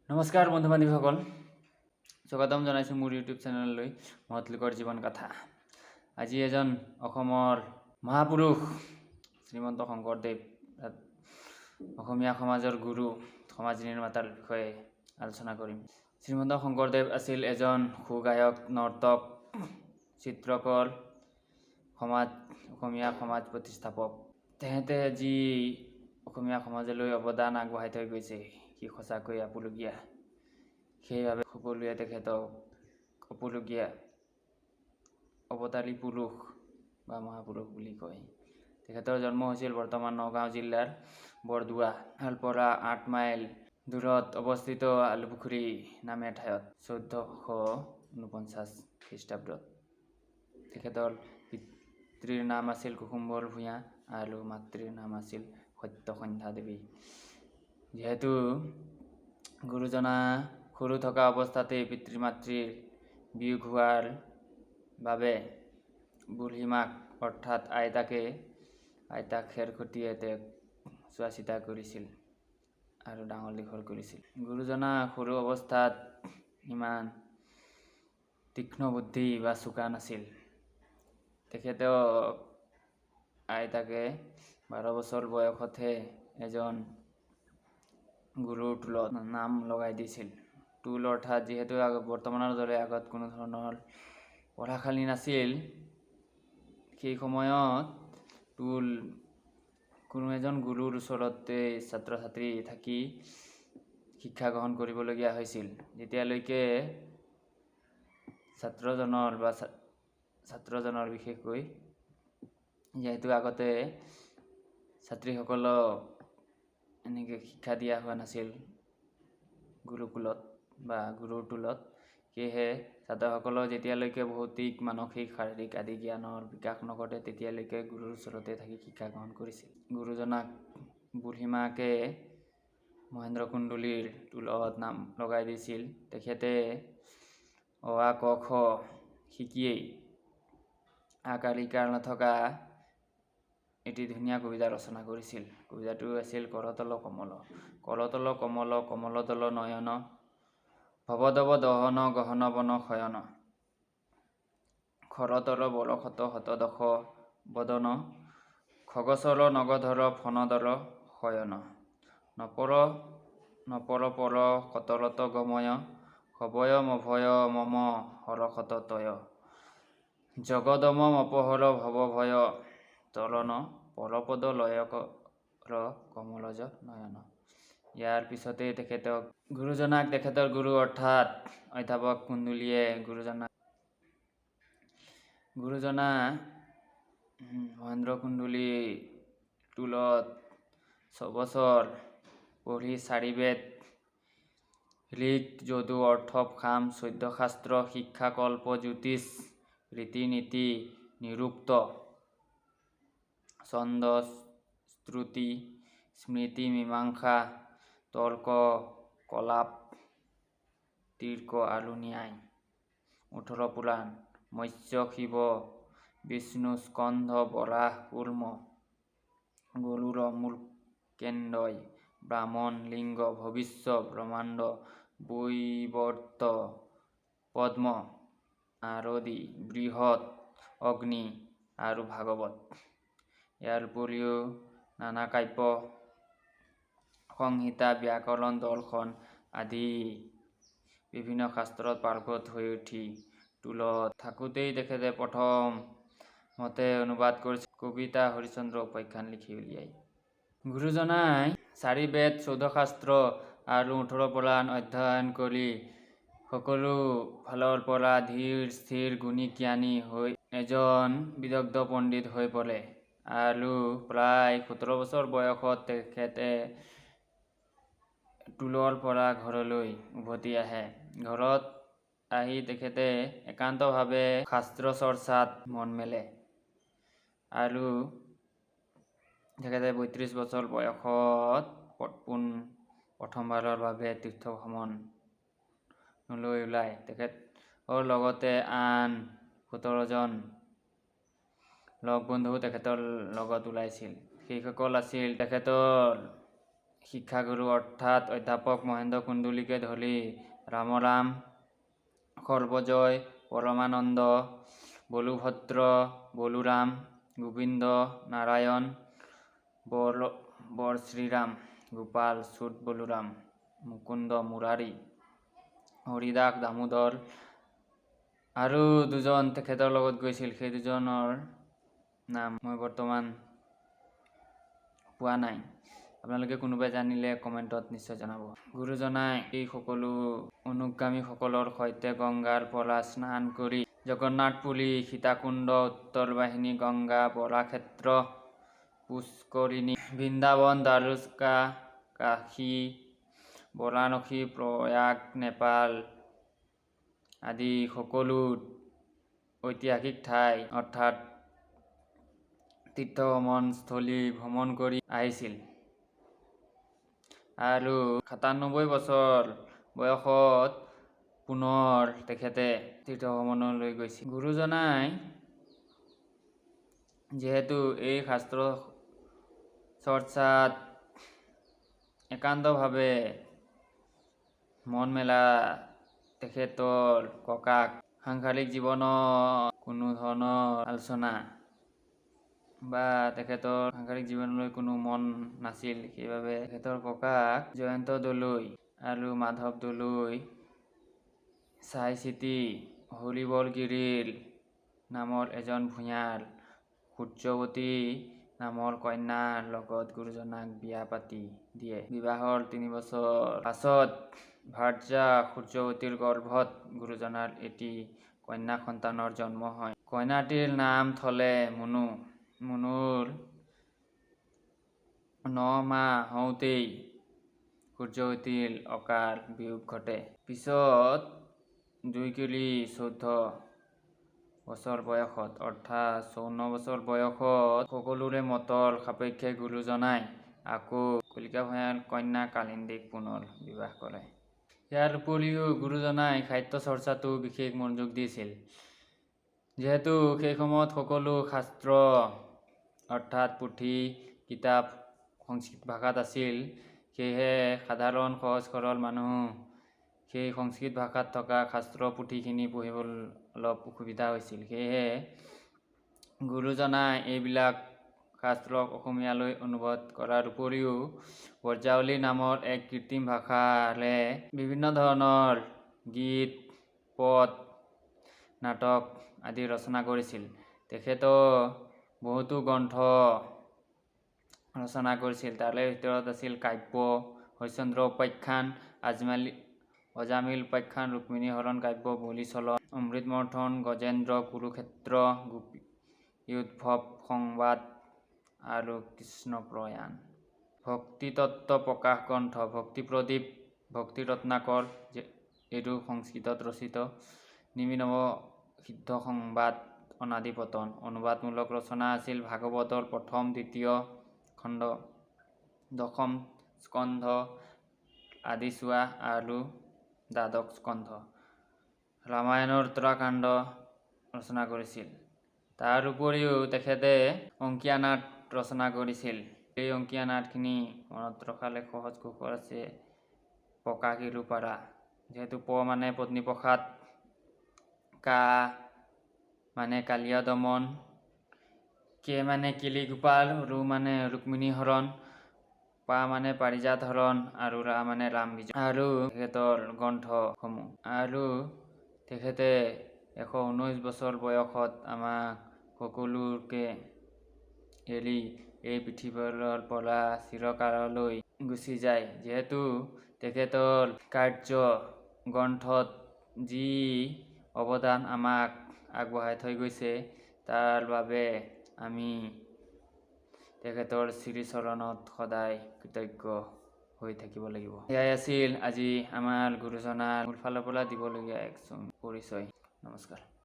নমস্কাৰ বন্ধু বান্ধৱীসকল, স্বাগতম জনাইছোঁ মোৰ ইউটিউব চেনেললৈ মহৎলোকৰ জীৱন কথা। আজি এজন অসমৰ মহাপুৰুষ শ্ৰীমন্ত শংকৰদেৱ, অসমীয়া সমাজৰ গুৰু, সমাজ নিৰ্মাতাৰ বিষয়ে আলোচনা কৰিম। শ্ৰীমন্ত শংকৰদেৱ আছিল এজন সুগায়ক, নৰ্তক, চিত্ৰকৰ, অসমীয়া সমাজ প্ৰতিষ্ঠাপক। তেখেতে যি অসমীয়া সমাজলৈ অৱদান আগবঢ়াই থৈ গৈছে সি সঁচাকৈ আপুলুগীয়া। সেইবাবে সকলোৱে তেখেতক আপুলুগীয়া অৱতাৰী পুৰুষ বা মহাপুৰুষ বুলি কয়। তেখেতৰ জন্ম হৈছিল বৰ্তমান নগাঁও জিলাৰ বৰদোৱা পৰা 8 মাইল দূৰত অৱস্থিত আলুপুখুৰী নামে ঠাইত 1449 খ্ৰীষ্টাব্দত। তেখেতৰ পিতৃৰ নাম আছিল কুসুম্বৰ ভূঞা আৰু মাতৃৰ নাম আছিল সত্যসন্ধ্যা দেৱী। যিহেতু গুৰুজনা সৰু থকা অৱস্থাতেই পিতৃ মাতৃৰ বিয়োগ হোৱাৰ বাবে বুঢ়ীমাক অৰ্থাৎ আইতাক খেৰখুটিয়ে তেওঁক চোৱা চিতা কৰিছিল আৰু ডাঙৰ দীঘল কৰিছিল। গুৰুজনা সৰু অৱস্থাত ইমান তীক্ষ্ণ বুদ্ধি বা চোকা নাছিল। তেখেতক আইতাকে 12 বছৰ বয়সতহে এজন গুৰুৰ টোলত নাম লগাই দিছিল। টোল অৰ্থাৎ যিহেতু বৰ্তমানৰ দৰে আগত কোনো ধৰণৰ পঢ়াশালী নাছিল, সেই সময়ত টোল কোনো এজন গুৰুৰ ওচৰতে ছাত্ৰ ছাত্ৰী থাকি শিক্ষা গ্ৰহণ কৰিবলগীয়া হৈছিল। যেতিয়ালৈকে ছাত্ৰজনৰ বিশেষকৈ যিহেতু আগতে ছাত্ৰীসকলক এনেকৈ শিক্ষা দিয়া হোৱা নাছিল গুৰুকুলত বা গুৰুৰ টোলত, সেয়েহে ছাত্ৰসকলৰ যেতিয়ালৈকে ভৌতিক, মানসিক, শাৰীৰিক আদি জ্ঞানৰ বিকাশ নঘটে তেতিয়ালৈকে গুৰুৰ ওচৰতে থাকি শিক্ষা গ্ৰহণ কৰিছিল। গুৰুজনাক বুঢ়ীমাকে মহেন্দ্ৰ কুণ্ডলীৰ টোলত নাম লগাই দিছিল। তেখেতে অ আ ক খ শিকিয়েই আকাৰ ইকাৰ নথকা এটি ধুনীয়া কবিতা ৰচনা কৰিছিল। কবিতাটো আছিল কৰতল কমল। কৰতল কমল কমলদল নয়ন, ভৱদৱ দহন গহন বন শয়ন, খৰতল বৰশত শতদশ বদন, খগচৰ নগধৰ ফণদল শয়ন, নপৰ পৰ কতলত গময়, সভয় মভয় মম হৰষত তয়, জগদম অপহৰ ভৱ ভয় তৰণ, পৰপদ লয়কৰ কমলজ নয়ন। ইয়াৰ পিছতেই গুৰুজনাক তেখেতৰ গুৰু অৰ্থাৎ অধ্যাপক কুণ্ডলীয়ে গুৰুজনা মহেন্দ্ৰ কুণ্ডলী টোলত 6 বছৰ পঢ়ি 4 বেদ, ঋক যজু অৰ্থ সাম 14 শাস্ত্ৰ, শিক্ষা কল্প জ্যোতিষ, ৰীতি নীতি নিৰুক্ত, ছন্দ শ্ৰুতি স্মৃতি মীমাংসা, তৰ্ক কলাপ, তৰ্ক আৰু ন্যায়, 18 পুৰাণ, মৎস্য শিৱ বিষ্ণু স্কন্ধ বৰাহ কুৰ্ম গৰুড় মূৰ্খেন্দয়, ব্ৰাহ্মণ লিংগ ভবিষ্য ব্ৰহ্মাণ্ড বৈবৰ্ত পদ্ম আৰদি বৃহৎ অগ্নি আৰু ভাগৱত। ইয়াৰ উপৰিও নানা কাব্য, সংহিতা, ব্যাকৰণ, দৰ্শন আদি বিভিন্ন শাস্ত্ৰত পাৰ্গত হৈ উঠি টোলত থাকোঁতেই তেখেতে প্ৰথমতে অনুবাদ কৰিছিল কবিতা হৰিশ্চন্দ্ৰ উপাখ্যান লিখি উলিয়াই। গুৰুজনাই 4 বেদ, 14 শাস্ত্ৰ আৰু 18 পুৰাণ অধ্যয়ন কৰি সকলো ফালৰ পৰা ধীৰ স্থিৰ গুণী জ্ঞানী হৈ এজন বিদগ্ধ পণ্ডিত হৈ পৰে আৰু প্ৰায় 17 বছৰ বয়সত তেখেতে টোলৰ পৰা ঘৰলৈ উভতি আহে। ঘৰত আহি তেখেতে একান্তভাৱে শাস্ত্ৰ চৰ্চাত মন মেলে আৰু তেখেতে 32 বছৰ বয়সত প্ৰথমবাৰৰ বাবে তীৰ্থ ভ্ৰমণলৈ ওলায়। তেখেতৰ লগতে আন 17জন লগ বন্ধুও তেখেতৰ লগত ওলাইছিল। সেইসকল আছিল তেখেতৰ শিক্ষাগুৰু অৰ্থাৎ অধ্যাপক মহেন্দ্ৰ কুণ্ডলীকে ধৰি ৰামৰাম, সৰ্বজয়, পৰমানন্দ, বলুভদ্ৰ, বলোৰাম, গোবিন্দ, নাৰায়ণ, বৰ শ্ৰীৰাম, গোপাল, চুত বলোৰাম, মুকুন্দ, মুৰাৰী, হৰিদাস, দামোদৰ আৰু দুজন তেখেতৰ লগত গৈছিল। সেই দুজনৰ নাম মই বৰ্তমান পোৱা নাই। আপোনালোকে কোনোবাই জানিলে কমেণ্টত নিশ্চয় জনাব। গুৰুজনাই এই সকলো অনুগামীসকলৰ সৈতে গংগাৰ পৰা স্নান কৰি জগন্নাথপুৰী, সীতাকুণ্ড, উত্তৰ বাহিনী, গংগা, বৰাক্ষেত্ৰ, পুষ্কৰিণী, বৃন্দাবন, দ্বাৰকা, কাশী, বাৰাণসী, প্ৰয়াগ, নেপাল আদি সকলো ঐতিহাসিক ঠাই অৰ্থাৎ তীৰ্থভ্ৰমণস্থলী ভ্ৰমণ কৰি আহিছিল আৰু ৯৭ বছৰ বয়সত পুনৰ তেখেতে তীৰ্থভ্ৰমণলৈ গৈছিল। গুৰুজনাই যিহেতু এই শাস্ত্ৰ চৰ্চাত একান্তভাৱে মন মেলা তেখেতৰ ককাক সাংসাৰিক জীৱনত কোনো ধৰণৰ আলোচনা বা তেখেতৰ সাংসাৰিক জীৱনলৈ কোনো মন নাছিল। সেইবাবে তেখেতৰ ককাক জয়ন্ত দলৈ আৰু মাধৱ দলৈ চাই চিতি হৰিবৰগিৰিৰ নামৰ এজন ভূঞাৰ সূৰ্যৱতী নামৰ কন্যাৰ লগত গুৰুজনাক বিয়া পাতি দিয়ে। বিবাহৰ ৩ বছৰ পাছত ভাৰ্যা সূৰ্যৱতীৰ গৰ্ভত গুৰুজনাৰ এটি কন্যা সন্তানৰ জন্ম হয়। কন্যাটিৰ নাম থলে মুনু। মুনুৰ ৯ মাহ হওঁতেই সূৰ্যৱতীৰ অকাল বিয়োগ ঘটে। পিছত ২ কিলি ১৪ বছৰ বয়সত অৰ্থাৎ ৫৪ বছৰ বয়সত সকলোৰে মতৰ সাপেক্ষে গুৰুজনাই আকৌ কলিকা ভূঞাৰ কন্যা কালিন্দীক পুনৰ বিবাহ কৰে। ইয়াৰ উপৰিও গুৰুজনাই সাহিত্য চৰ্চাতো বিশেষ মনোযোগ দিছিল। যিহেতু সেই সময়ত সকলো শাস্ত্ৰ অৰ্থাৎ পুথি কিতাপ সংস্কৃত ভাষাত আছিল, সেয়েহে সাধাৰণ সহজ সৰল মানুহ সেই সংস্কৃত ভাষাত থকা শাস্ত্ৰ পুথিখিনি পঢ়িবলৈ অলপ অসুবিধা হৈছিল। সেয়েহে গুৰুজনাই এইবিলাক শাস্ত্ৰক অসমীয়ালৈ অনুবাদ কৰাৰ উপৰিও ব্ৰজাৱলী নামৰ এক কৃত্ৰিম ভাষাৰে বিভিন্ন ধৰণৰ গীত, পদ, নাটক আদি ৰচনা কৰিছিল। তেখেতৰ বহুতো গ্ৰন্থ ৰচনা কৰিছিল। তাৰে ভিতৰত আছিল কাব্য, হৰিশ্চন্দ্ৰ উপাখ্যান, অজামিল উপাখ্যান, ৰুক্মিণী হৰণ কাব্য, বলি চলন, অমৃতমন্থন, গজেন্দ্ৰ, কুৰুক্ষেত্ৰ, গোপীউদ্ধৱ সংবাদ আৰু কৃষ্ণ প্ৰয়াণ। ভক্তিতত্ত্ব প্ৰকাশ গ্ৰন্থ ভক্তি প্ৰদীপ, ভক্তি ৰত্নাকৰ এইটো সংস্কৃতত ৰচিত, নিমিনৱ সিদ্ধ সংবাদ, অনাদি পতন। অনুবাদমূলক ৰচনা আছিল ভাগৱতৰ প্ৰথম, দ্বিতীয় খণ্ড, দশম স্কন্ধ, আদিচোৱা আৰু দ্বাদশ স্কন্ধ। ৰামায়ণৰ উত্তৰাখণ্ড ৰচনা কৰিছিল। তাৰ উপৰিও তেখেতে অংকীয়া নাট ৰচনা কৰিছিল। এই অংকীয়া নাটখিনি মনত ৰখালে সহজ কৌশল আছে পকা কিলো পাৰা। যিহেতু প মানে পত্নীপ্ৰসাদ, কা মানে কালিয়া দমন, কে মানে কেলি গোপাল, ৰু মানে ৰুক্মিণী হৰণ, পা মানে পাৰিজাত হৰণ আৰু ৰা মানে ৰাম বিজয় আৰু তেখেতৰ গ্ৰন্থসমূহ। আৰু তেখেতে ১১৯ বছৰ বয়সত আমাক সকলোকে এৰি এই পৃথিৱীৰ পৰা চিৰকাললৈ গুচি যায়। যিহেতু তেখেতৰ কাৰ্য গ্ৰন্থত যি অৱদান আমাক আগবঢ়াই থৈ গৈছে, তাৰ বাবে আমি তেখেতৰ শ্ৰীচৰণত সদায় কৃতজ্ঞ হৈ থাকিব লাগিব। এয়াই আছিল আজি আমাৰ গুৰুজনাৰ মোৰ ফালৰ পৰা দিবলগীয়া এক পৰিচয়। নমস্কাৰ।